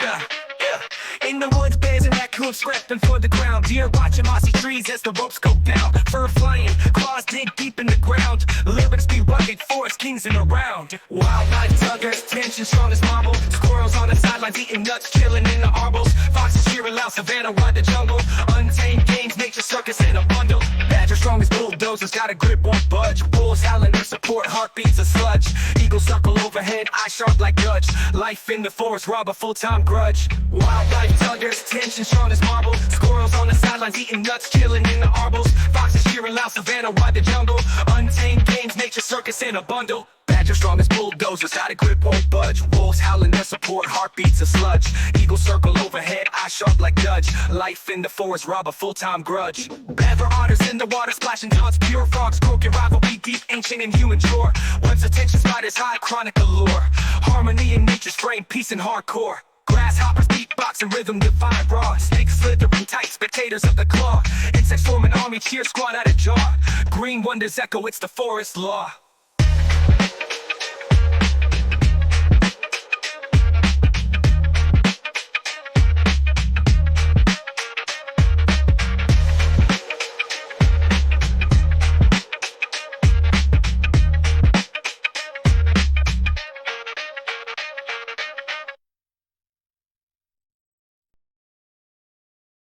Yeah, yeah. In the woods, bears and raccoons scrapping for the ground. Deer watching mossy trees as the ropes go down. Fur flying, claws dig deep in the ground. Liberties be rugged, forest kings and around. Wildlife tuggers, tension strong as marble. Squirrels on the sidelines eating nuts, chilling in the arbles. Foxes cheering loud, savannah ride the jungle. Untamed games, nature circus in a bundle. Badger strong as bulldozers, got a grip, won't budge. Wolves howling their support, heartbeats a sludge. Eagles circle overhead, eyes sharp like Dutch. Life in the forest, rob a full-time grudge. Wildlife tuggers, tension strong as marble. Squirrels on the sidelines eating nuts, chilling in the arbles. Foxes cheering loud, savannah ride the jungle. Untamed games, nature circus in a bundle. Badger strong as bulldozers, got a grip, won't budge. Wolves howling their support, heartbeats a sludge. Eagles circle overhead, eyes sharp like Dutch. Life in the forest, rob a full-time grudge. Bever otters in the water, splashing taunts. Pure frogs, croaking rivalry, deep, ancient and human shore. Once attention spiders high, chronic allure. Harmony in nature's frame, peace and hardcore. Grasshoppers beatbox and rhythm define raw. Snakes slithering tight, spectators of the claw. Insects form an army, cheer squad at a jaw. Green wonders echo, it's the forest law.